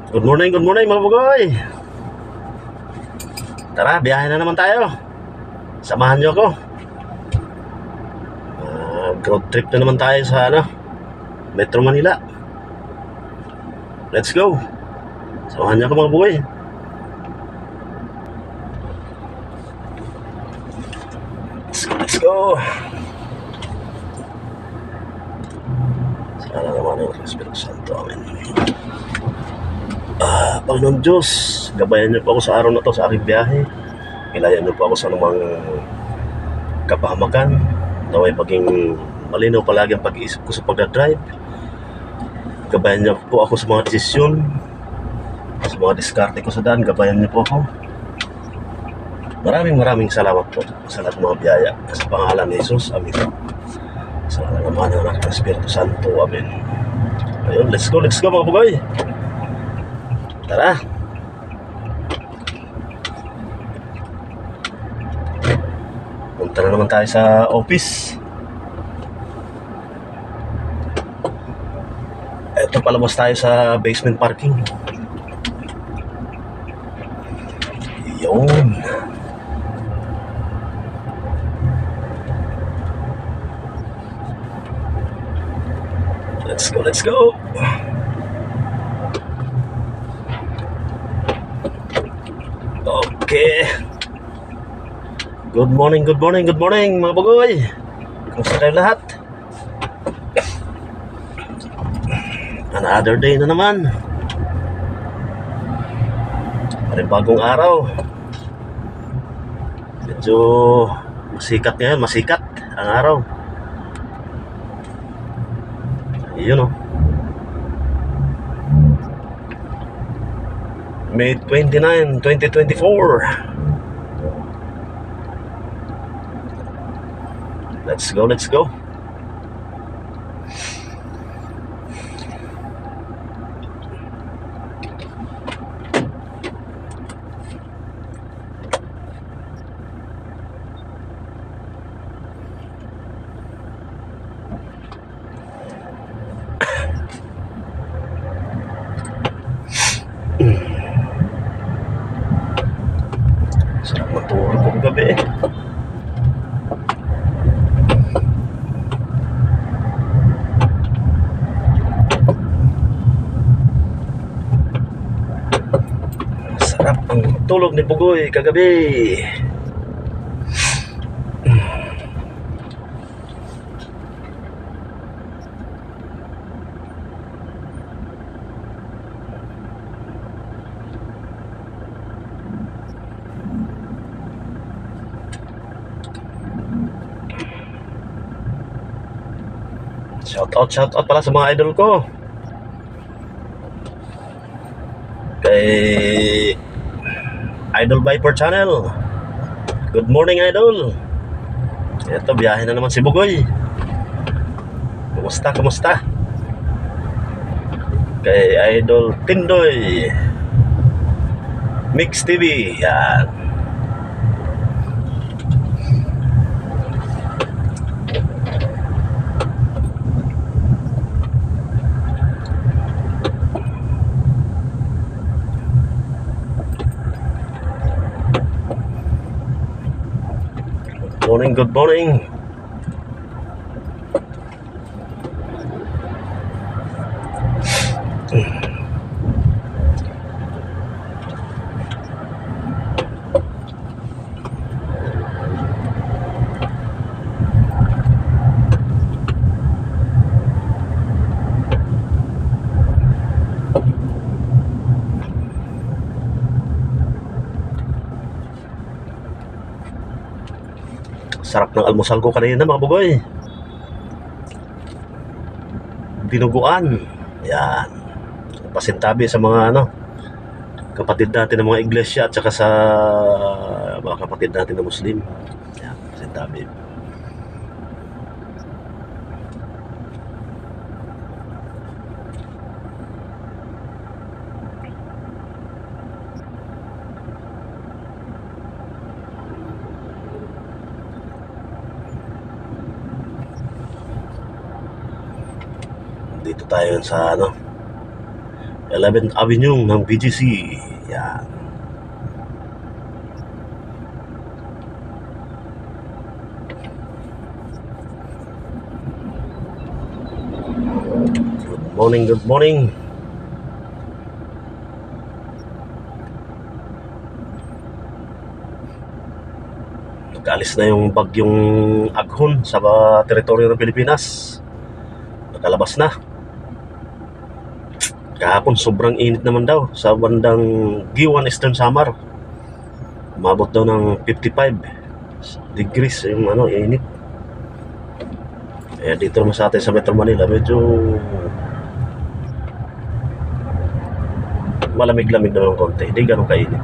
Good morning mga bugoy. Tara, biyahe na naman tayo. Samahan niyo ako. Road trip na naman tayo sa Metro Manila. Let's go. Samahan niyo ako mga bugoy. Let's go. Sana naman yung Espiritu Santo. Amen. Panginoon Diyos, gabayan niyo po ako sa araw na to sa aking biyahe. Ilayan niyo po ako sa anumang kapahamakan. Naway maging malinaw palagi ang pag-iisip ko sa pagdadrive. Gabayan niyo po ako sa mga desisyon, sa mga diskarte ko sa daan. Gabayan niyo po ako. Maraming salamat po sa lahat ng mga biyaya. Sa pangalan ni Jesus, amen. Sa naman ng anak ng Espiritu Santo, amen. Ayun, let's go mga bugoy. Tara. Punta na naman tayo sa office. Ito, palabas tayo sa basement parking. Yun. Let's go. Okay. Good morning mga bagoy. Kumusta kayo lahat? Another day na naman. Bagong araw. Medyo masikat ngayon, masikat ang araw. Yun o. May 29, 2024. Let's go. Sarap matulog kong gabi. Sarap ang tulog ni Bugoy kagabi. Shout out pala sa mga idol ko. Kay Idol Viper Channel. Good morning, Idol. Ito, biyahe na naman si Bugoy. Kumusta? Kay Idol Tindoy Mix TV. Yan. Good morning. Sarap ng almusal ko kanina mga bugoy. Dinuguan. Yan. Pasintabi sa mga kapatid natin ng mga iglesia at saka sa mga kapatid natin na Muslim. Yan, pasintabi. Dito tayo sa 11th Avenue ng BGC. Yan. Good morning, good morning. Nag-alis na yung bagyong Aghon sa teritoryo ng Pilipinas. Nakalabas na. Kahapon sobrang init naman daw sa bandang Giwan, Eastern Samar. Umabot daw ng 55 degrees yung init. Eh dito naman sa atin sa Metro Manila medyo malamig-lamig naman ng konti. Hindi ganun kainit.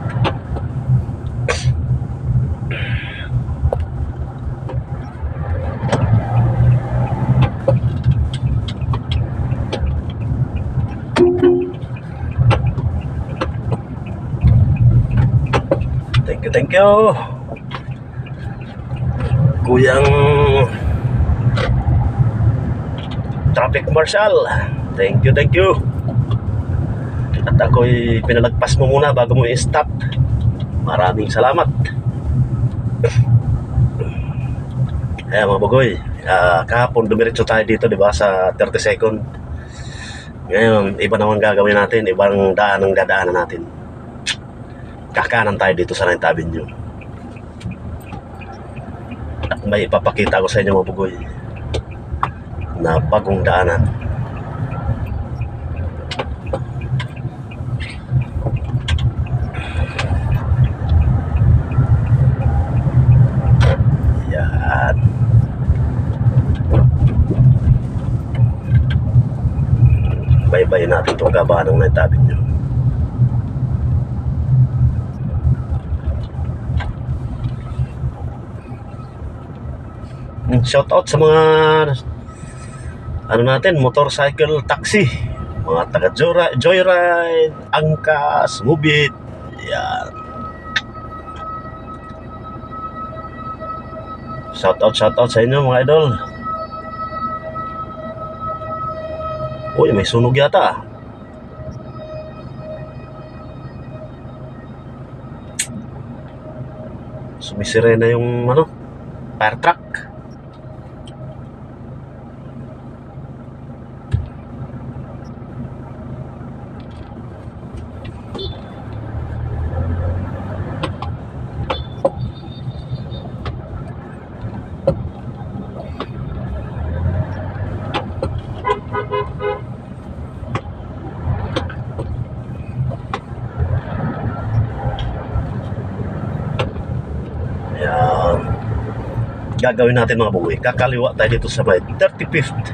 Thank you. Kuyang Traffic Marshal. Thank you. At ako'y pinalagpas mo muna bago mo i-stop. Maraming salamat. Ayan mga bagoy, kahapon dumiretso tayo dito, di ba, sa 30 second. Ngayon, iba naman gagawin natin, ibang daan ang dadaanan natin. Kakanan tayo dito sa 9th Avenue. At may ipapakita ko sa inyo mga bagoy na bagong daanan. Yan. Baybayin natin itong kabaan ng 9th Avenue. Shout out sa mga natin, motorcycle taxi, mga taga Joyride, Angkas, Mubit. Yan. Shout out sa inyo mga idol. Uy, may sunog yata. Sumisirena yung fire truck. Ayan. Gagawin natin mga buwi. Kakaliwa tayo dito sa may 35th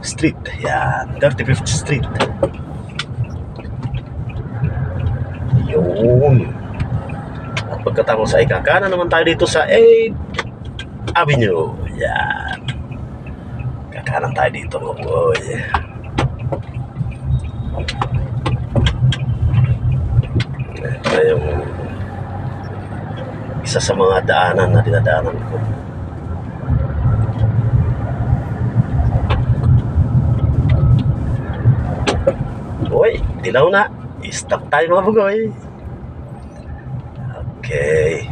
Street. Ayan, 35th Street. Yun. At pagkatapos ay kakanan naman tayo dito sa 8th Avenue. Ayan. Kakanan tayo dito mga buwi. Ito yung isa sa mga daanan na dinadaanan ko. Uy, dilaw na. I-stop tayo mga bugoy. Okay.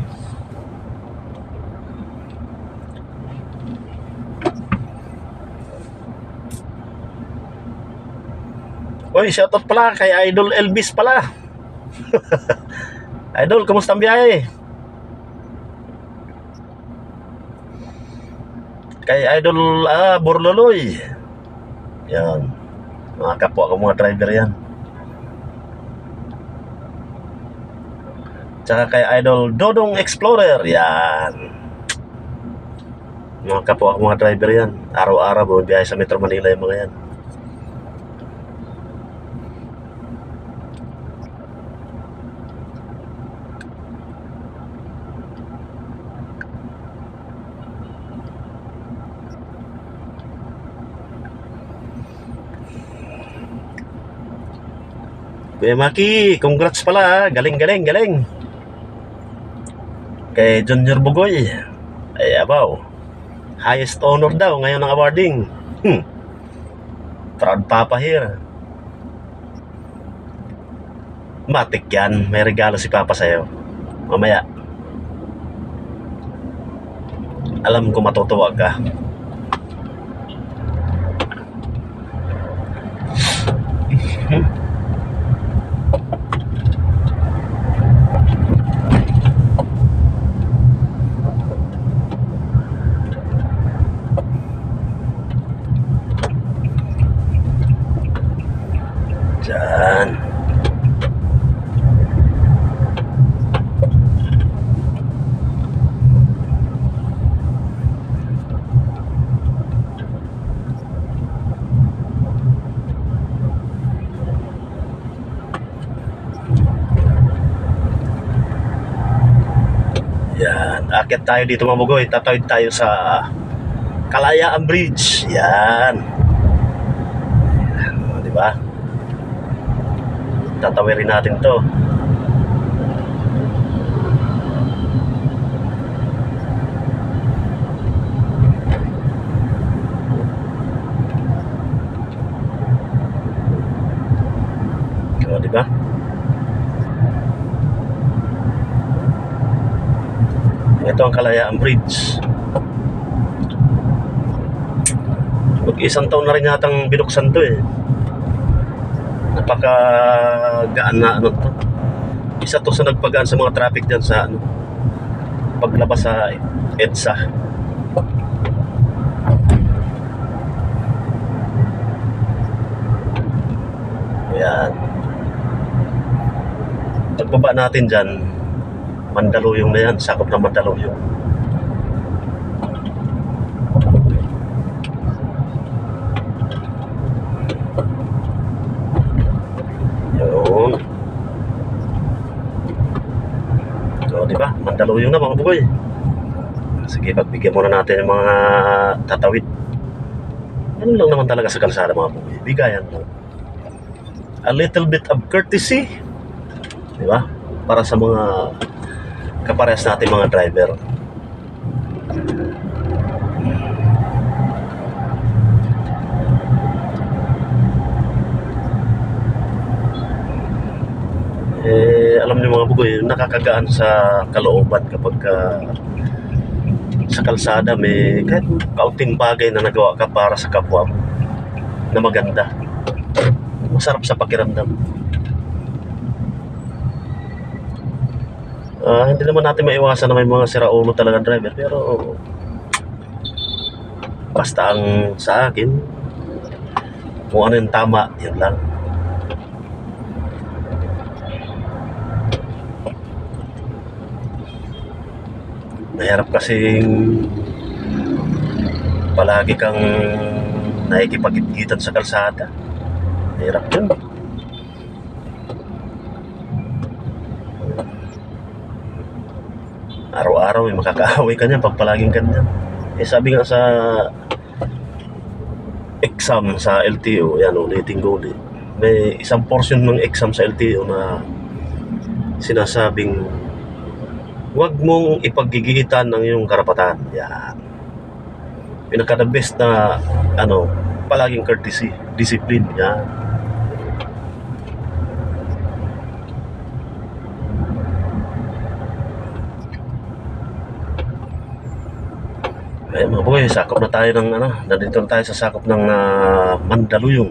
Uy, shoutout pala kay Idol Elvis pala. Idol, kumusta ang biyahe? Kay Idol Borloloy. Yan. Mga kapwa ko mga driver yan. Tsaka kay Idol Dodong Explorer. Yan. Mga kapwa ko mga driver yan. Araw-araw bumibiyahe sa Metro Manila yung mga yan. Kuya Maki, congrats pala. Galing. Kay Junior Bugoy. Ay abaw. Highest honor daw ngayon ng awarding. Proud papa here. Matik yan, may regalo si Papa sa'yo. Mamaya, alam ko matutuwa ka. Diyan. Yan, akit tayo dito mga bugoy. Tatawid tayo sa Kalayaan Bridge. Yan. Di ba? Tatawirin natin to. O, di ba? Ito ang Kalayaan Bridge. Mag-isang taon na rin yatang binuksan to eh. Napakagaan na ano to. Isa to sa nagpagaan sa mga traffic dyan sa ano, paglabas sa EDSA. Ayan. Pagbaba natin dyan, Mandaluyong na yan, sakop na Mandaluyong. Yun. So, di ba? Mandaluyong na mga bugoy. Sige, pagbigyan muna natin yung mga tatawid. Ano lang naman talaga sa kalsada mga bugoy. Bigayan mo. A little bit of courtesy. Di ba? Para sa mga kaparehas natin mga driver. Alam niyo mga bugoy, nakakagaan sa kalooban kapag sa kalsada may kahit kaunting bagay na nagawa ka para sa kapwa mo na maganda. Masarap sa pakiramdam. Hindi naman natin maiwasan na may mga siraulo talagang driver, pero basta ang sa akin kung ano yung tama, yun lang. Mahirap kasing palagi kang nakikipagitgitan sa kalsada. Mahirap yun. Araw-araw may makakaaway ka niyan pag palaging ganyan. Sabi nga sa exam sa LTO, yan ulitin ko ulit. May isang portion ng exam sa LTO na sinasabing huwag mong ipaggigitan ng iyong karapatan. Yan. Pinaka the best na ano, palaging courtesy, discipline. Yan. Ayan mga boy, sakop na tayo ng ano, nandito na tayo sa sakop ng Mandaluyong.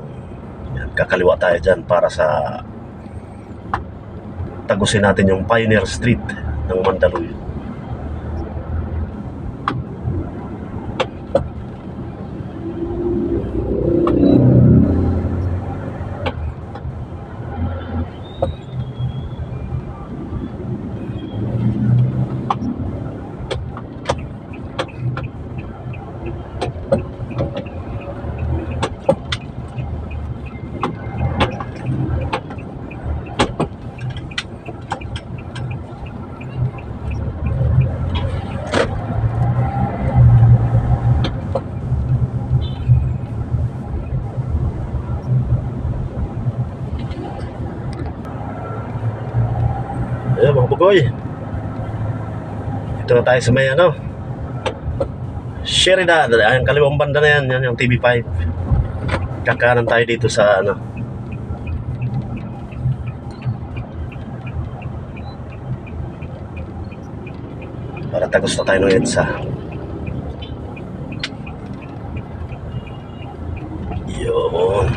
Yan, kakaliwa tayo dyan para sa tagusin natin yung Pioneer Street ng Mandaluyong. Ayan mga bugoy, ito na tayo sa may ano, Sheridan. Ang kaliwang banda na yan, yan yung TV5. Kakanan tayo dito sa ano, Tagos na tayo ng EDSA. Yun.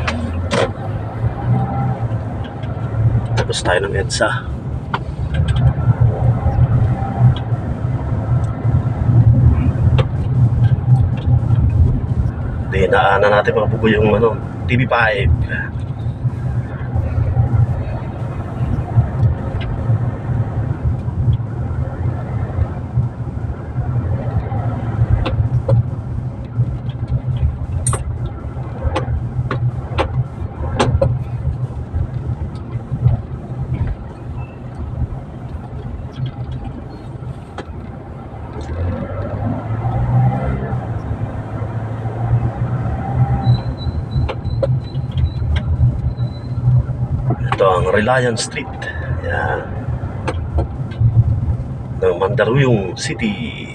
Tagos tayo ng EDSA. Dinaanan natin mga buko yung TV5. Ito ang Reliance Street. Yan. Ng Mandaluyong City.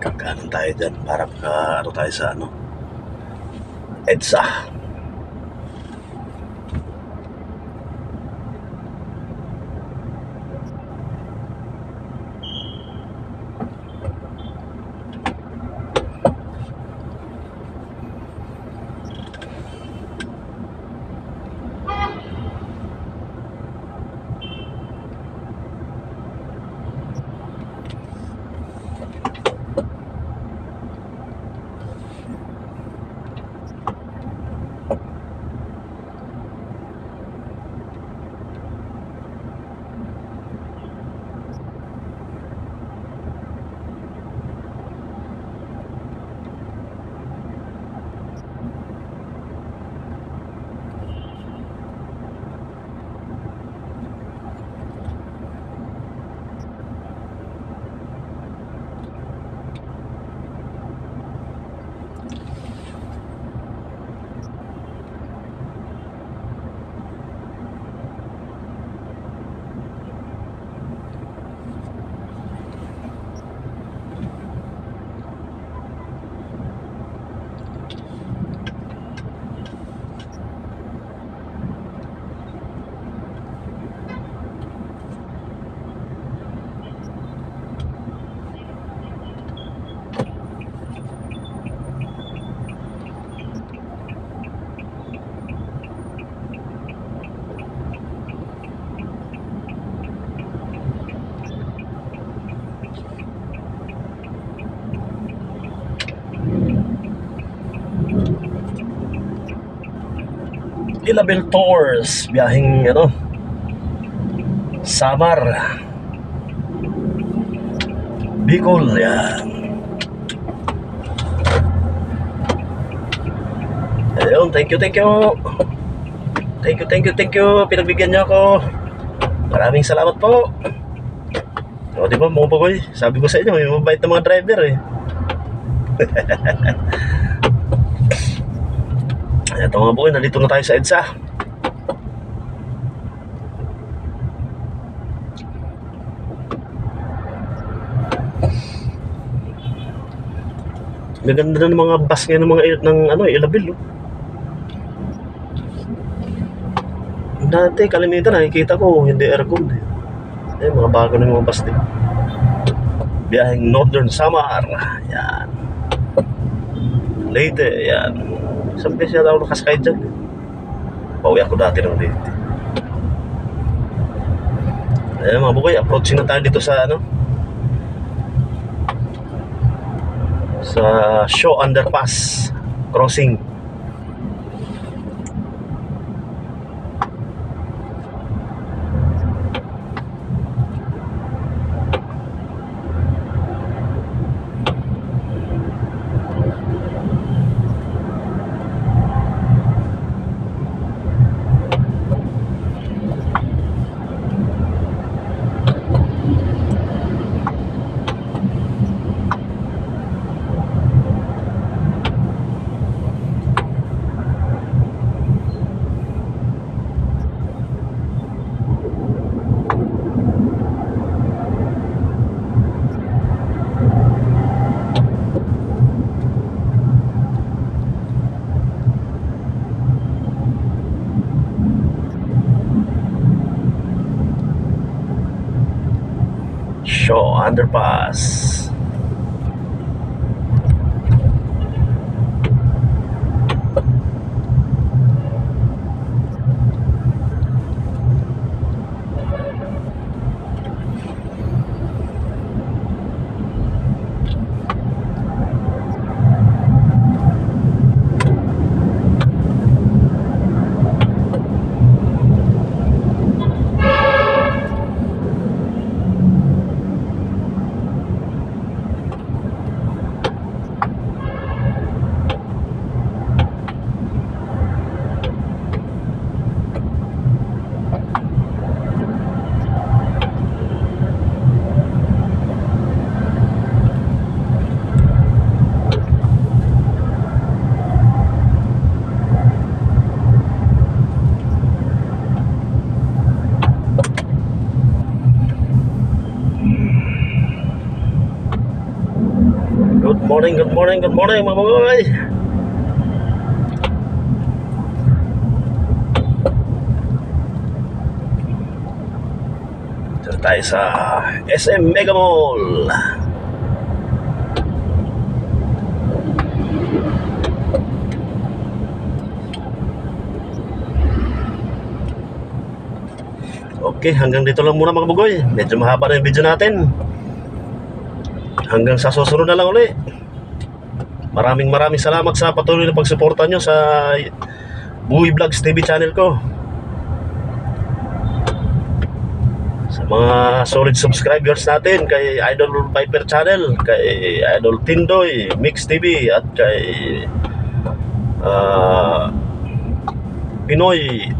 Kakanan tayo dyan para tayo sa EDSA. Ilabel Tours, biyaheng Samar, Bicol. Yan. Ayun, thank you. Pinagbigyan niyo ako. Maraming salamat po. O, di ba mga boy, sabi ko sa inyo, may mabait na mga driver eh. Ito mga boy, nandito na tayo sa EDSA. Gaganda na ng mga bus ngayon ng mga Ilabel. Dati kalimitan nakikita ko hindi aircon eh. Mga bago na mga bus din. Biyaheng Northern Samar. Yan. Leyte. Yan. Isang beses yata ako nakasakay dyan. Pauwi ako dati ng Leyte. Ayan mga bukoy, approaching na tayo dito sa sa Shaw Underpass crossing. Shaw Underpass. Good morning mga boy. Dito tayo sa SM Mega Mall. Okay, hanggang dito lang muna mga bugoy. Medyo mahaba na yung video natin. Hanggang sa susunod na lang ulit. Maraming salamat sa patuloy na pagsuporta nyo sa Buhay Vlogs TV channel ko. Sa mga solid subscribers natin kay Idol Piper Channel, kay Idol Tindoy, Mix TV at kay Pinoy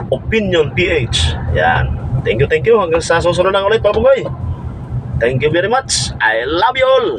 Opinion PH. Yan. Thank you. Hanggang sa susunod na ulit mga bugoy. Thank you very much. I love you all.